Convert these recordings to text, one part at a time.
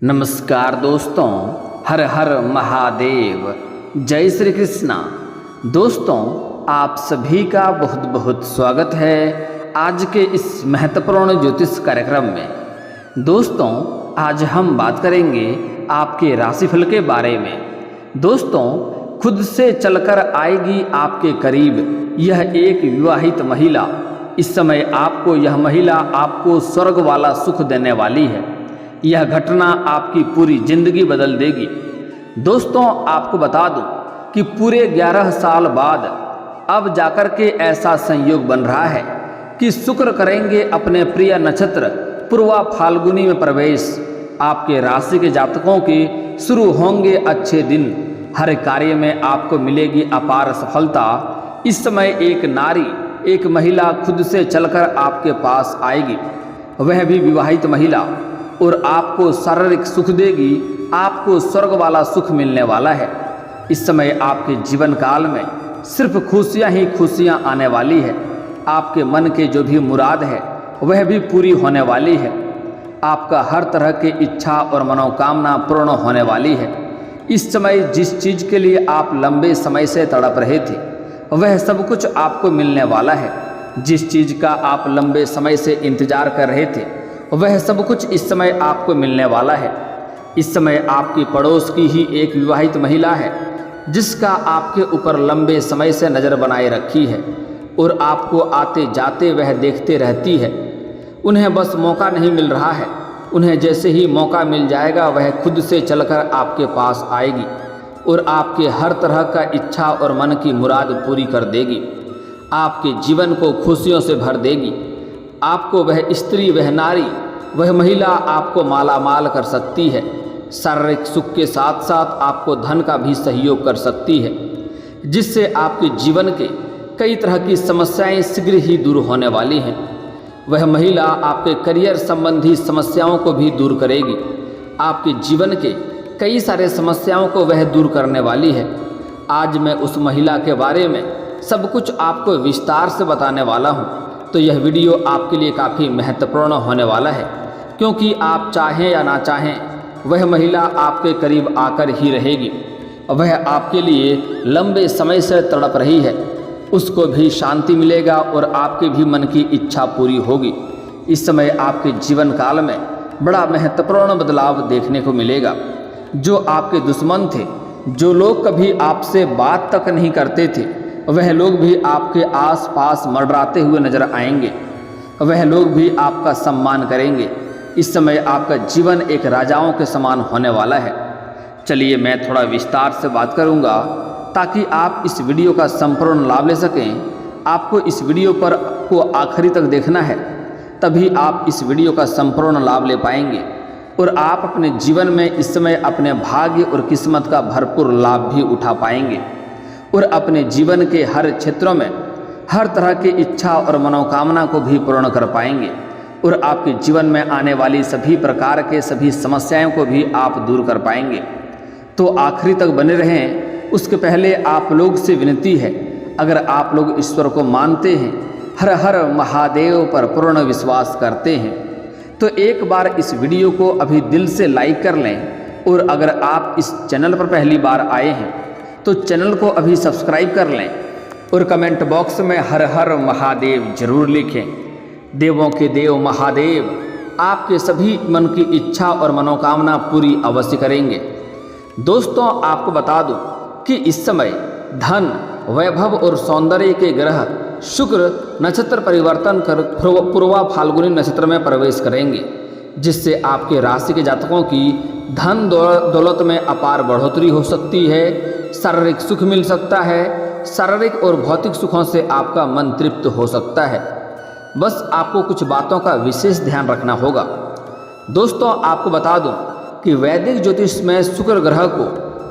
नमस्कार दोस्तों, हर हर महादेव, जय श्री कृष्णा। दोस्तों, आप सभी का बहुत बहुत स्वागत है आज के इस महत्वपूर्ण ज्योतिष कार्यक्रम में। दोस्तों, आज हम बात करेंगे आपके राशिफल के बारे में। दोस्तों, खुद से चलकर आएगी आपके करीब यह एक विवाहित महिला। इस समय आपको यह महिला आपको स्वर्ग वाला सुख देने वाली है। यह घटना आपकी पूरी जिंदगी बदल देगी। दोस्तों, आपको बता दूं कि पूरे 11 साल बाद अब जाकर के ऐसा संयोग बन रहा है कि शुक्र करेंगे अपने प्रिय नक्षत्र पूर्वा फाल्गुनी में प्रवेश। आपके राशि के जातकों के शुरू होंगे अच्छे दिन। हर कार्य में आपको मिलेगी अपार सफलता। इस समय एक नारी, एक महिला खुद से चलकर आपके पास आएगी, वह भी विवाहित महिला, और आपको शारीरिक सुख देगी। आपको स्वर्ग वाला सुख मिलने वाला है। इस समय आपके जीवन काल में सिर्फ खुशियां ही खुशियां आने वाली है। आपके मन के जो भी मुराद है वह भी पूरी होने वाली है। आपका हर तरह की इच्छा और मनोकामना पूर्ण होने वाली है। इस समय जिस चीज़ के लिए आप लंबे समय से तड़प रहे थे वह सब कुछ आपको मिलने वाला है। जिस चीज़ का आप लंबे समय से इंतजार कर रहे थे वह सब कुछ इस समय आपको मिलने वाला है। इस समय आपकी पड़ोस की ही एक विवाहित महिला है जिसका आपके ऊपर लंबे समय से नज़र बनाए रखी है और आपको आते जाते वह देखते रहती है। उन्हें बस मौका नहीं मिल रहा है। उन्हें जैसे ही मौका मिल जाएगा वह खुद से चलकर आपके पास आएगी और आपके हर तरह का इच्छा और मन की मुराद पूरी कर देगी। आपके जीवन को खुशियों से भर देगी। आपको वह स्त्री, वह नारी, वह महिला आपको माला माल कर सकती है। शारीरिक सुख के साथ साथ आपको धन का भी सहयोग कर सकती है, जिससे आपके जीवन के कई तरह की समस्याएं शीघ्र ही दूर होने वाली हैं। वह महिला आपके करियर संबंधी समस्याओं को भी दूर करेगी। आपके जीवन के कई सारे समस्याओं को वह दूर करने वाली है। आज मैं उस महिला के बारे में सब कुछ आपको विस्तार से बताने वाला हूँ। तो यह वीडियो आपके लिए काफ़ी महत्वपूर्ण होने वाला है, क्योंकि आप चाहें या ना चाहें वह महिला आपके करीब आकर ही रहेगी। वह आपके लिए लंबे समय से तड़प रही है। उसको भी शांति मिलेगा और आपके भी मन की इच्छा पूरी होगी। इस समय आपके जीवन काल में बड़ा महत्वपूर्ण बदलाव देखने को मिलेगा। जो आपके दुश्मन थे, जो लोग कभी आपसे बात तक नहीं करते थे, वह लोग भी आपके आसपास मंडराते हुए नजर आएंगे। वह लोग भी आपका सम्मान करेंगे। इस समय आपका जीवन एक राजाओं के समान होने वाला है। चलिए मैं थोड़ा विस्तार से बात करूंगा ताकि आप इस वीडियो का संपूर्ण लाभ ले सकें। आपको इस वीडियो पर को आखिरी तक देखना है, तभी आप इस वीडियो का संपूर्ण लाभ ले पाएंगे और आप अपने जीवन में इस समय अपने भाग्य और किस्मत का भरपूर लाभ भी उठा पाएंगे और अपने जीवन के हर क्षेत्रों में हर तरह की इच्छा और मनोकामना को भी पूर्ण कर पाएंगे और आपके जीवन में आने वाली सभी प्रकार के सभी समस्याओं को भी आप दूर कर पाएंगे। तो आखिरी तक बने रहें। उसके पहले आप लोग से विनती है, अगर आप लोग ईश्वर को मानते हैं, हर हर महादेव पर पूर्ण विश्वास करते हैं, तो एक बार इस वीडियो को अभी दिल से लाइक कर लें। और अगर आप इस चैनल पर पहली बार आए हैं तो चैनल को अभी सब्सक्राइब कर लें और कमेंट बॉक्स में हर हर महादेव जरूर लिखें। देवों के देव महादेव आपके सभी मन की इच्छा और मनोकामना पूरी अवश्य करेंगे। दोस्तों, आपको बता दूं कि इस समय धन, वैभव और सौंदर्य के ग्रह शुक्र नक्षत्र परिवर्तन कर पूर्वा फाल्गुनी नक्षत्र में प्रवेश करेंगे, जिससे आपके राशि के जातकों की धन दौलत में अपार बढ़ोतरी हो सकती है। शारीरिक सुख मिल सकता है। शारीरिक और भौतिक सुखों से आपका मन तृप्त हो सकता है। बस आपको कुछ बातों का विशेष ध्यान रखना होगा। दोस्तों, आपको बता दूं कि वैदिक ज्योतिष में शुक्र ग्रह को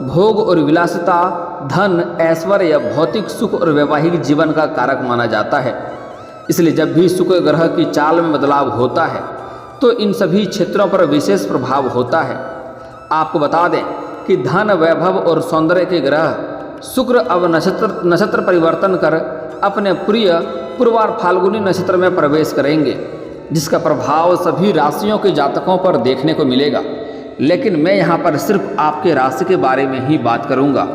भोग और विलासिता, धन, ऐश्वर्य, भौतिक सुख और वैवाहिक जीवन का कारक माना जाता है। इसलिए जब भी शुक्र ग्रह की चाल में बदलाव होता है तो इन सभी क्षेत्रों पर विशेष प्रभाव होता है। आपको बता दें कि धन, वैभव और सौंदर्य के ग्रह शुक्र अब नक्षत्र परिवर्तन कर अपने प्रिय पूर्वा फाल्गुनी नक्षत्र में प्रवेश करेंगे, जिसका प्रभाव सभी राशियों के जातकों पर देखने को मिलेगा। लेकिन मैं यहाँ पर सिर्फ आपके राशि के बारे में ही बात करूँगा,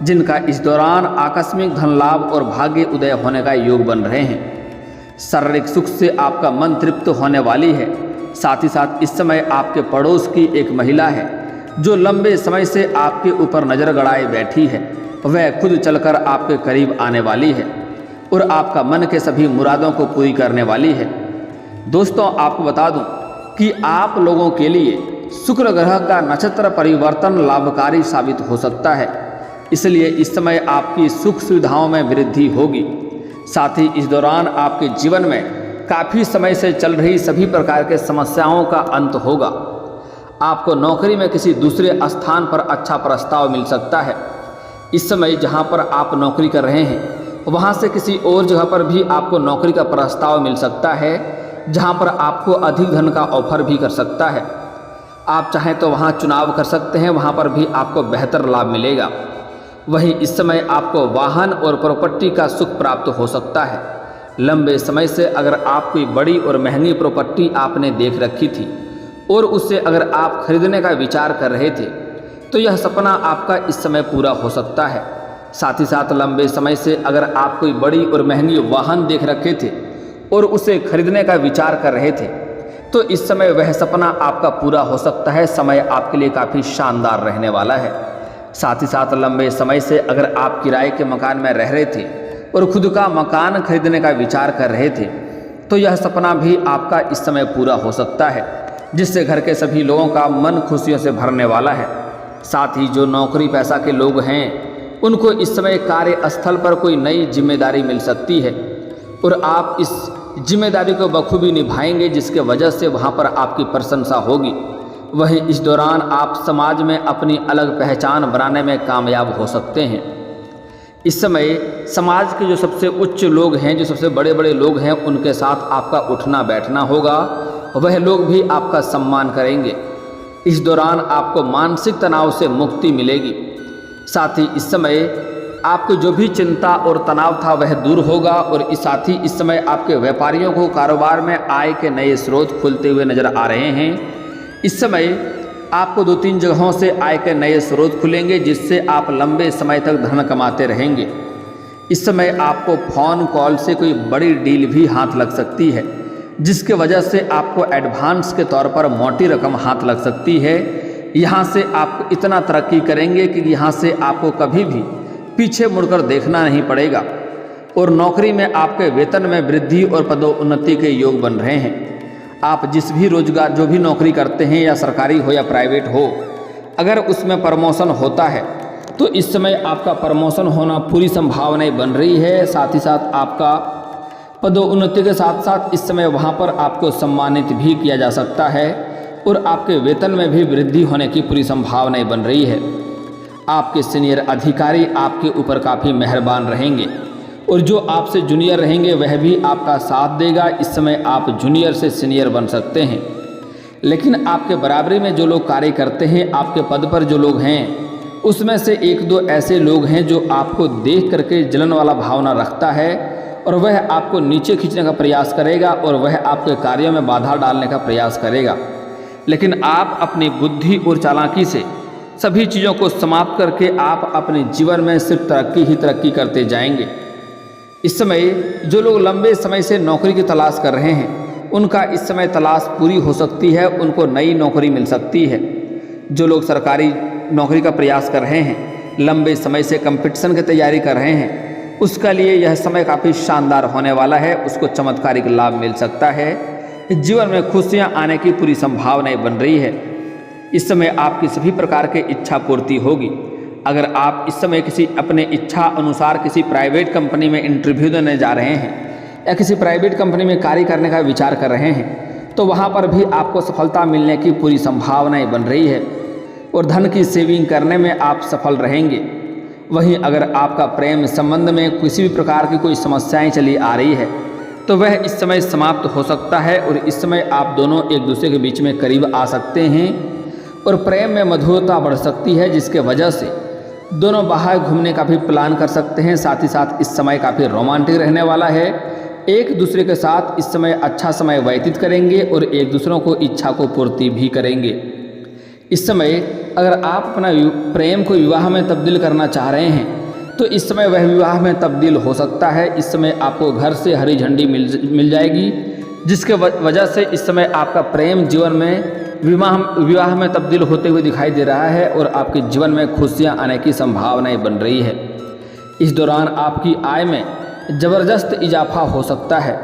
जिनका इस दौरान आकस्मिक धन लाभ और भाग्य उदय होने का योग बन रहे हैं। शारीरिक सुख से आपका मन तृप्त होने वाली है। साथ ही साथ इस समय आपके पड़ोस की एक महिला है जो लंबे समय से आपके ऊपर नज़र गड़ाए बैठी है, वह खुद चलकर आपके करीब आने वाली है और आपका मन के सभी मुरादों को पूरी करने वाली है। दोस्तों, आपको बता दूं कि आप लोगों के लिए शुक्र ग्रह का नक्षत्र परिवर्तन लाभकारी साबित हो सकता है, इसलिए इस समय आपकी सुख सुविधाओं में वृद्धि होगी। साथ ही इस दौरान आपके जीवन में काफ़ी समय से चल रही सभी प्रकार के समस्याओं का अंत होगा। आपको नौकरी में किसी दूसरे स्थान पर अच्छा प्रस्ताव मिल सकता है। इस समय जहां पर आप नौकरी कर रहे हैं वहां से किसी और जगह पर भी आपको नौकरी का प्रस्ताव मिल सकता है, जहां पर आपको अधिक धन का ऑफर भी कर सकता है। आप चाहें तो वहां चुनाव कर सकते हैं, वहां पर भी आपको बेहतर लाभ मिलेगा। वहीं इस समय आपको वाहन और प्रॉपर्टी का सुख प्राप्त हो सकता है। लंबे समय से अगर आप कोई बड़ी और महंगी प्रॉपर्टी आपने देख रखी थी और उससे अगर आप खरीदने का विचार कर रहे थे तो यह सपना आपका इस समय पूरा हो सकता है। साथ ही साथ लंबे समय से अगर आप कोई बड़ी और महंगी वाहन देख रखे थे और उसे खरीदने का विचार कर रहे थे तो इस समय वह सपना आपका पूरा हो सकता है। समय आपके लिए काफ़ी शानदार रहने वाला है। साथ ही साथ लंबे समय से अगर आप किराए के मकान में रह रहे थे और खुद का मकान खरीदने का विचार कर रहे थे तो यह सपना भी आपका इस समय पूरा हो सकता है, जिससे घर के सभी लोगों का मन खुशियों से भरने वाला है। साथ ही जो नौकरी पेशा के लोग हैं उनको इस समय कार्यस्थल पर कोई नई जिम्मेदारी मिल सकती है और आप इस जिम्मेदारी को बखूबी निभाएंगे, जिसके वजह से वहाँ पर आपकी प्रशंसा होगी। वहीं इस दौरान आप समाज में अपनी अलग पहचान बनाने में कामयाब हो सकते हैं। इस समय समाज के जो सबसे उच्च लोग हैं, जो सबसे बड़े बड़े लोग हैं, उनके साथ आपका उठना बैठना होगा, वह लोग भी आपका सम्मान करेंगे। इस दौरान आपको मानसिक तनाव से मुक्ति मिलेगी। साथ ही इस समय आपको जो भी चिंता और तनाव था वह दूर होगा और साथ ही इस समय आपके व्यापारियों को कारोबार में आय के नए स्रोत खुलते हुए नजर आ रहे हैं। इस समय आपको 2-3 जगहों से आय के नए स्रोत खुलेंगे, जिससे आप लंबे समय तक धन कमाते रहेंगे। इस समय आपको फ़ोन कॉल से कोई बड़ी डील भी हाथ लग सकती है, जिसके वजह से आपको एडवांस के तौर पर मोटी रकम हाथ लग सकती है। यहाँ से आप इतना तरक्की करेंगे कि यहाँ से आपको कभी भी पीछे मुड़कर देखना नहीं पड़ेगा और नौकरी में आपके वेतन में वृद्धि और पदोन्नति के योग बन रहे हैं। आप जिस भी रोजगार जो भी नौकरी करते हैं, या सरकारी हो या प्राइवेट हो, अगर उसमें प्रमोशन होता है तो इस समय आपका प्रमोशन होना पूरी संभावनाएं बन रही है। साथ ही साथ आपका पदोन्नति के साथ साथ इस समय वहां पर आपको सम्मानित भी किया जा सकता है और आपके वेतन में भी वृद्धि होने की पूरी संभावनाएं बन रही है। आपके सीनियर अधिकारी आपके ऊपर काफ़ी मेहरबान रहेंगे और जो आपसे जूनियर रहेंगे वह भी आपका साथ देगा। इस समय आप जूनियर से सीनियर बन सकते हैं। लेकिन आपके बराबरी में जो लोग कार्य करते हैं, आपके पद पर जो लोग हैं, उसमें से 1-2 ऐसे लोग हैं जो आपको देख करके जलन वाला भावना रखता है और वह आपको नीचे खींचने का प्रयास करेगा और वह आपके कार्यों में बाधा डालने का प्रयास करेगा। लेकिन आप अपनी बुद्धि और चालाकी से सभी चीज़ों को समाप्त करके आप अपने जीवन में सिर्फ तरक्की ही तरक्की करते जाएंगे। इस समय जो लोग लंबे समय से नौकरी की तलाश कर रहे हैं, उनका इस समय तलाश पूरी हो सकती है, उनको नई नौकरी मिल सकती है। जो लोग सरकारी नौकरी का प्रयास कर रहे हैं, लंबे समय से कंपटीशन की तैयारी कर रहे हैं, उसका लिए यह समय काफ़ी शानदार होने वाला है। उसको चमत्कारिक लाभ मिल सकता है। जीवन में खुशियाँ आने की पूरी संभावनाएं बन रही है। इस समय आपकी सभी प्रकार की इच्छा पूर्ति होगी। अगर आप इस समय किसी अपने इच्छा अनुसार किसी प्राइवेट कंपनी में इंटरव्यू देने जा रहे हैं या किसी प्राइवेट कंपनी में कार्य करने का विचार कर रहे हैं तो वहाँ पर भी आपको सफलता मिलने की पूरी संभावनाएं बन रही है और धन की सेविंग करने में आप सफल रहेंगे। वहीं अगर आपका प्रेम संबंध में किसी भी प्रकार की कोई समस्याएं चली आ रही है तो वह इस समय समाप्त हो सकता है और इस समय आप दोनों एक दूसरे के बीच में करीब आ सकते हैं और प्रेम में मधुरता बढ़ सकती है, जिसके वजह से दोनों बाहर घूमने का भी प्लान कर सकते हैं। साथ ही साथ इस समय काफ़ी रोमांटिक रहने वाला है। एक दूसरे के साथ इस समय अच्छा समय व्यतीत करेंगे और एक दूसरों को इच्छा को पूर्ति भी करेंगे। इस समय अगर आप अपना प्रेम को विवाह में तब्दील करना चाह रहे हैं तो इस समय वह विवाह में तब्दील हो सकता है। इस समय आपको घर से हरी झंडी मिल जाएगी, जिसके वजह से इस समय आपका प्रेम जीवन में विवाह में तब्दील होते हुए दिखाई दे रहा है और आपके जीवन में खुशियां आने की संभावनाएं बन रही है। इस दौरान आपकी आय में ज़बरदस्त इजाफा हो सकता है।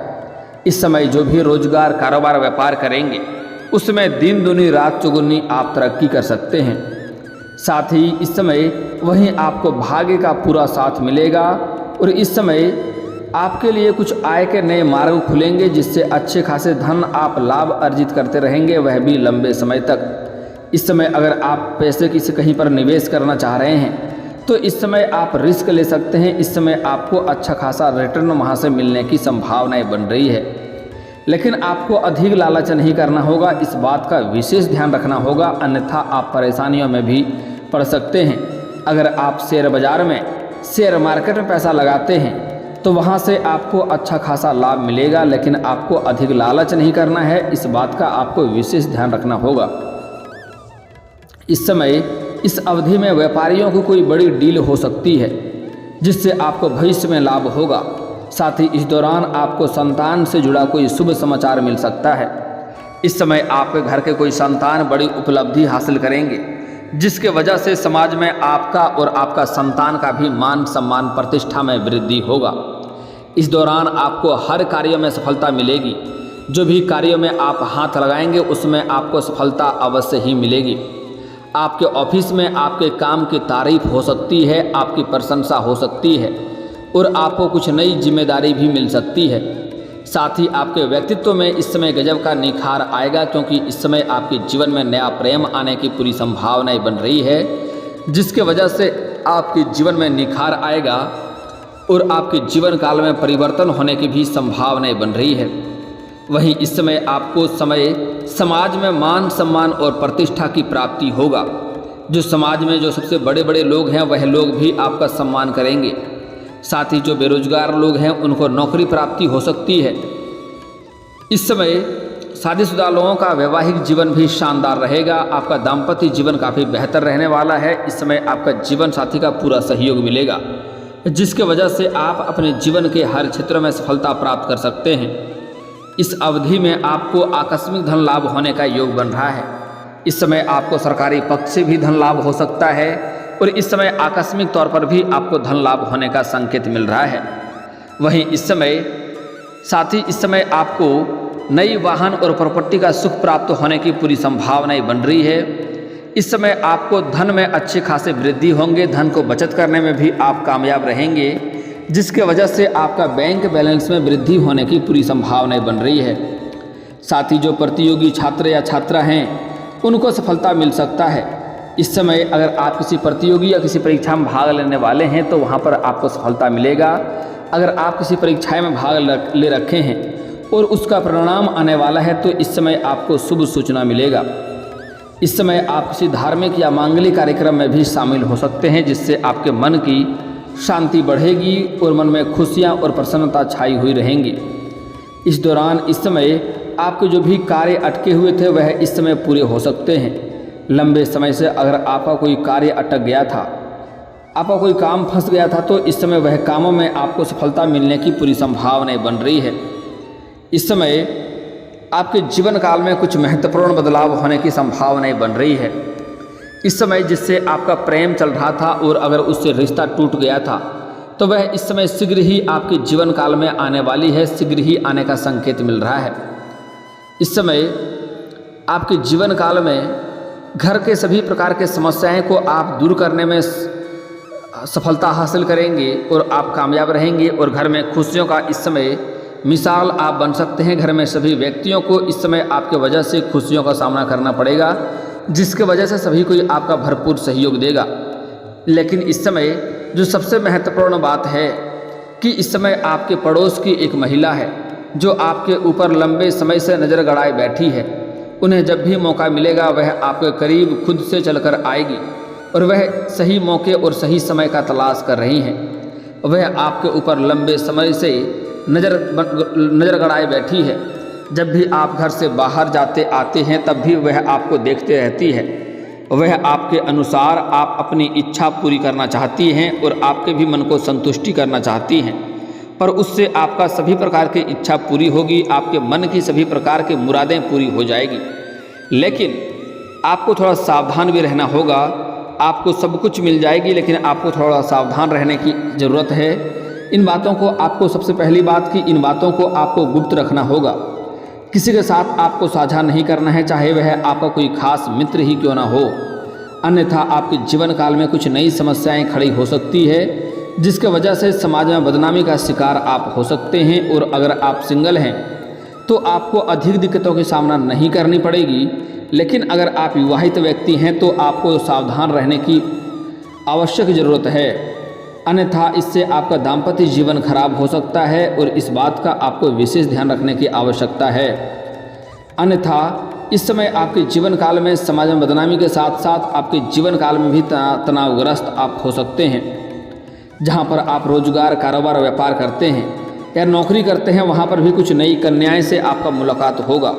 इस समय जो भी रोजगार, कारोबार, व्यापार करेंगे उसमें दिन दूनी रात चौगुनी आप तरक्की कर सकते हैं। साथ ही इस समय वहीं आपको भाग्य का पूरा साथ मिलेगा और इस समय आपके लिए कुछ आय के नए मार्ग खुलेंगे, जिससे अच्छे खासे धन आप लाभ अर्जित करते रहेंगे, वह भी लंबे समय तक। इस समय अगर आप पैसे किसी कहीं पर निवेश करना चाह रहे हैं तो इस समय आप रिस्क ले सकते हैं। इस समय आपको अच्छा खासा रिटर्न वहाँ से मिलने की संभावनाएं बन रही है, लेकिन आपको अधिक लालच नहीं करना होगा, इस बात का विशेष ध्यान रखना होगा, अन्यथा आप परेशानियों में भी पड़ सकते हैं। अगर आप शेयर बाजार में, शेयर मार्केट में पैसा लगाते हैं तो वहाँ से आपको अच्छा खासा लाभ मिलेगा, लेकिन आपको अधिक लालच नहीं करना है, इस बात का आपको विशेष ध्यान रखना होगा। इस समय इस अवधि में व्यापारियों को कोई बड़ी डील हो सकती है जिससे आपको भविष्य में लाभ होगा। साथ ही इस दौरान आपको संतान से जुड़ा कोई शुभ समाचार मिल सकता है। इस समय आपके घर के कोई संतान बड़ी उपलब्धि हासिल करेंगे, जिसके वजह से समाज में आपका और आपका संतान का भी मान सम्मान, प्रतिष्ठा में वृद्धि होगा। इस दौरान आपको हर कार्य में सफलता मिलेगी। जो भी कार्यों में आप हाथ लगाएंगे उसमें आपको सफलता अवश्य ही मिलेगी। आपके ऑफिस में आपके काम की तारीफ हो सकती है, आपकी प्रशंसा हो सकती है और आपको कुछ नई जिम्मेदारी भी मिल सकती है। साथ ही आपके व्यक्तित्व में इस समय गजब का निखार आएगा, क्योंकि इस समय आपके जीवन में नया प्रेम आने की पूरी संभावनाएं बन रही है, जिसके वजह से आपके जीवन में निखार आएगा और आपके जीवन काल में परिवर्तन होने की भी संभावनाएं बन रही है। वहीं इस समय आपको समाज में मान सम्मान और प्रतिष्ठा की प्राप्ति होगा। जो समाज में जो सबसे बड़े बड़े लोग हैं वह लोग भी आपका सम्मान करेंगे। साथ ही जो बेरोजगार लोग हैं उनको नौकरी प्राप्ति हो सकती है। इस समय शादीशुदा लोगों का वैवाहिक जीवन भी शानदार रहेगा। आपका दाम्पत्य जीवन काफ़ी बेहतर रहने वाला है। इस समय आपका जीवन साथी का पूरा सहयोग मिलेगा, जिसके वजह से आप अपने जीवन के हर क्षेत्र में सफलता प्राप्त कर सकते हैं। इस अवधि में आपको आकस्मिक धन लाभ होने का योग बन रहा है। इस समय आपको सरकारी पक्ष से भी धन लाभ हो सकता है और इस समय आकस्मिक तौर पर भी आपको धन लाभ होने का संकेत मिल रहा है। वहीं इस समय साथ ही इस समय आपको नई वाहन और प्रॉपर्टी का सुख प्राप्त होने की पूरी संभावनाएं बन रही है। इस समय आपको धन में अच्छे खासे वृद्धि होंगे। धन को बचत करने में भी आप कामयाब रहेंगे, जिसके वजह से आपका बैंक बैलेंस में वृद्धि होने की पूरी संभावनाएं बन रही है। साथ ही जो प्रतियोगी छात्र या छात्रा हैं उनको सफलता मिल सकता है। इस समय अगर आप किसी प्रतियोगी या किसी परीक्षा में भाग लेने वाले हैं तो वहाँ पर आपको सफलता मिलेगा। अगर आप किसी परीक्षा में भाग ले रखे हैं और उसका परिणाम आने वाला है तो इस समय आपको शुभ सूचना मिलेगा। इस समय आप किसी धार्मिक या मांगलिक कार्यक्रम में भी शामिल हो सकते हैं, जिससे आपके मन की शांति बढ़ेगी और मन में खुशियाँ और प्रसन्नता छाई हुई रहेंगी। इस दौरान इस समय आपके जो भी कार्य अटके हुए थे वह इस समय पूरे हो सकते हैं। लंबे समय से अगर आपका कोई कार्य अटक गया था, आपका कोई काम फंस गया था, तो इस समय वह कामों में आपको सफलता मिलने की पूरी संभावनाएं बन रही है। इस समय आपके जीवन काल में कुछ महत्वपूर्ण बदलाव होने की संभावनाएं बन रही है। इस समय जिससे आपका प्रेम चल रहा था और अगर उससे रिश्ता टूट गया था तो वह इस समय शीघ्र ही आपके जीवन काल में आने वाली है, शीघ्र ही आने का संकेत मिल रहा है। इस समय आपके जीवन काल में घर के सभी प्रकार के समस्याएं को आप दूर करने में सफलता हासिल करेंगे और आप कामयाब रहेंगे और घर में खुशियों का इस समय मिसाल आप बन सकते हैं। घर में सभी व्यक्तियों को इस समय आपके वजह से खुशियों का सामना करना पड़ेगा, जिसके वजह से सभी कोई आपका भरपूर सहयोग देगा। लेकिन इस समय जो सबसे महत्वपूर्ण बात है कि इस समय आपके पड़ोस की एक महिला है जो आपके ऊपर लंबे समय से नज़र गड़ाए बैठी है। उन्हें जब भी मौका मिलेगा वह आपके करीब खुद से चलकर आएगी और वह सही मौके और सही समय का तलाश कर रही हैं। वह आपके ऊपर लंबे समय से नज़र गड़ाए बैठी है। जब भी आप घर से बाहर जाते आते हैं तब भी वह आपको देखते रहती है। वह आपके अनुसार आप अपनी इच्छा पूरी करना चाहती हैं और आपके भी मन को संतुष्टि करना चाहती हैं, पर उससे आपका सभी प्रकार की इच्छा पूरी होगी, आपके मन की सभी प्रकार की मुरादें पूरी हो जाएगी। लेकिन आपको थोड़ा सावधान भी रहना होगा। आपको सब कुछ मिल जाएगी, लेकिन आपको थोड़ा सावधान रहने की ज़रूरत है। इन बातों को आपको, सबसे पहली बात कि इन बातों को आपको गुप्त रखना होगा। किसी के साथ आपको साझा नहीं करना है, चाहे वह आपका कोई खास मित्र ही क्यों ना हो, अन्यथा आपके जीवन काल में कुछ नई समस्याएं खड़ी हो सकती है, जिसके वजह से समाज में बदनामी का शिकार आप हो सकते हैं। और अगर आप सिंगल हैं तो आपको अधिक दिक्कतों का सामना नहीं करनी पड़ेगी, लेकिन अगर आप विवाहित व्यक्ति हैं तो आपको सावधान रहने की आवश्यक ज़रूरत है, अन्यथा इससे आपका दाम्पत्य जीवन खराब हो सकता है और इस बात का आपको विशेष ध्यान रखने की आवश्यकता है। अन्यथा इस समय आपके जीवन काल में समाज में बदनामी के साथ साथ आपके जीवन काल में भी तनावग्रस्त आप हो सकते हैं। जहाँ पर आप रोजगार, कारोबार, व्यापार करते हैं या नौकरी करते हैं, वहाँ पर भी कुछ नई कन्याएं से आपका मुलाकात होगा,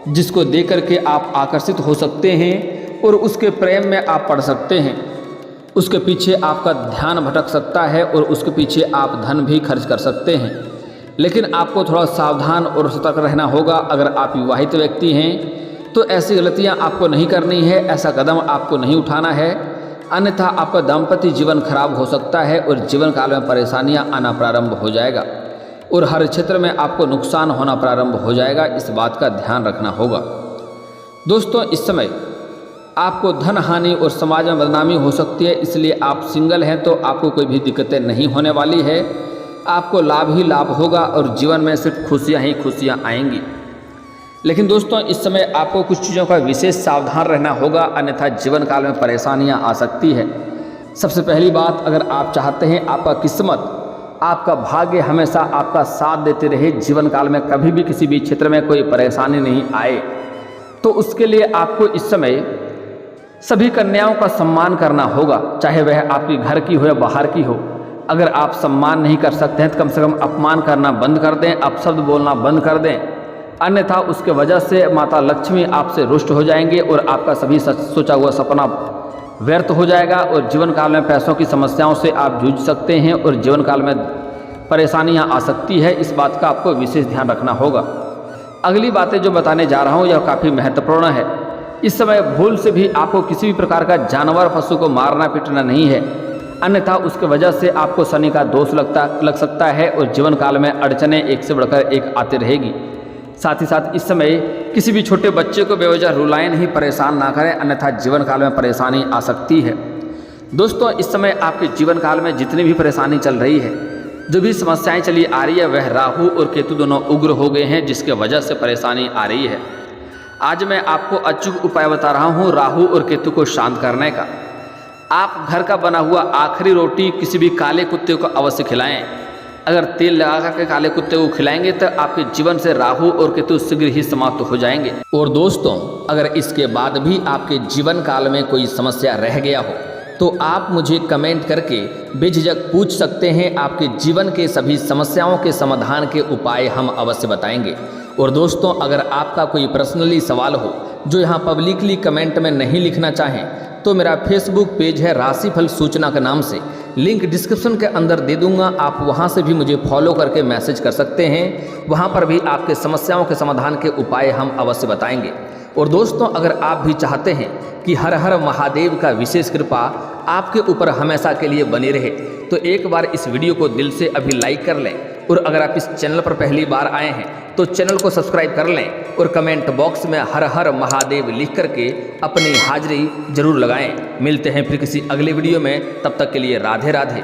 जिसको देख करके आप आकर्षित हो सकते हैं और उसके प्रेम में आप पड़ सकते हैं। उसके पीछे आपका ध्यान भटक सकता है और उसके पीछे आप धन भी खर्च कर सकते हैं। लेकिन आपको थोड़ा सावधान और सतर्क रहना होगा। अगर आप विवाहित व्यक्ति हैं तो ऐसी गलतियां आपको नहीं करनी है, ऐसा कदम आपको नहीं उठाना है, अन्यथा आपका दाम्पत्य जीवन खराब हो सकता है और जीवन काल में परेशानियां आना प्रारंभ हो जाएगा और हर क्षेत्र में आपको नुकसान होना प्रारंभ हो जाएगा। इस बात का ध्यान रखना होगा। दोस्तों, इस समय आपको धन हानि और समाज में बदनामी हो सकती है, इसलिए आप सिंगल हैं तो आपको कोई भी दिक्कतें नहीं होने वाली है। आपको लाभ ही लाभ होगा और जीवन में सिर्फ खुशियां ही खुशियां आएंगी। लेकिन दोस्तों, इस समय आपको कुछ चीज़ों का विशेष सावधान रहना होगा, अन्यथा जीवन काल में परेशानियां आ सकती है। सबसे पहली बात, अगर आप चाहते हैं आपका किस्मत, आपका भाग्य हमेशा आपका साथ देते रहे, जीवन काल में कभी भी किसी भी क्षेत्र में कोई परेशानी नहीं आए, तो उसके लिए आपको इस समय सभी कन्याओं का सम्मान करना होगा, चाहे वह आपकी घर की हो या बाहर की हो। अगर आप सम्मान नहीं कर सकते हैं तो कम से कम अपमान करना बंद कर दें, अपशब्द बोलना बंद कर दें, अन्यथा उसके वजह से माता लक्ष्मी आपसे रुष्ट हो जाएंगे और आपका सभी सोचा हुआ सपना व्यर्थ हो जाएगा और जीवन काल में पैसों की समस्याओं से आप जूझ सकते हैं और जीवन काल में परेशानियां आ सकती है। इस बात का आपको विशेष ध्यान रखना होगा। अगली बातें जो बताने जा रहा हूं यह काफ़ी महत्वपूर्ण है। इस समय भूल से भी आपको किसी भी प्रकार का जानवर, पशु को मारना पीटना नहीं है, अन्यथा उसके वजह से आपको शनि का दोष लग सकता है और जीवन काल में अड़चनें एक से बढ़कर एक आती रहेगी। साथ ही साथ इस समय किसी भी छोटे बच्चे को बेवजह रुलाएं नहीं, परेशान ना करें, अन्यथा जीवन काल में परेशानी आ सकती है। दोस्तों, इस समय आपके जीवन काल में जितनी भी परेशानी चल रही है, जो भी समस्याएं चली आ रही है, वह राहु और केतु दोनों उग्र हो गए हैं, जिसके वजह से परेशानी आ रही है। आज मैं आपको अचूक उपाय बता रहा हूँ राहु और केतु को शांत करने का। आप घर का बना हुआ आखिरी रोटी किसी भी काले कुत्ते को अवश्य खिलाएं। अगर तेल लगा करके काले कुत्ते को खिलाएंगे तो आपके जीवन से राहु और केतु शीघ्र ही समाप्त हो जाएंगे। और दोस्तों, अगर इसके बाद भी आपके जीवन काल में कोई समस्या रह गया हो तो आप मुझे कमेंट करके बेझिझक पूछ सकते हैं। आपके जीवन के सभी समस्याओं के समाधान के उपाय हम अवश्य बताएंगे। और दोस्तों, अगर आपका कोई पर्सनली सवाल हो जो यहाँ पब्लिकली कमेंट में नहीं लिखना चाहें तो मेरा फेसबुक पेज है राशिफल सूचना के नाम से, लिंक डिस्क्रिप्शन के अंदर दे दूंगा। आप वहां से भी मुझे फॉलो करके मैसेज कर सकते हैं। वहां पर भी आपके समस्याओं के समाधान के उपाय हम अवश्य बताएंगे। और दोस्तों, अगर आप भी चाहते हैं कि हर हर महादेव का विशेष कृपा आपके ऊपर हमेशा के लिए बनी रहे तो एक बार इस वीडियो को दिल से अभी लाइक कर लें। और अगर आप इस चैनल पर पहली बार आए हैं तो चैनल को सब्सक्राइब कर लें और कमेंट बॉक्स में हर हर महादेव लिख करके अपनी हाजिरी जरूर लगाएं। मिलते हैं फिर किसी अगले वीडियो में, तब तक के लिए राधे राधे।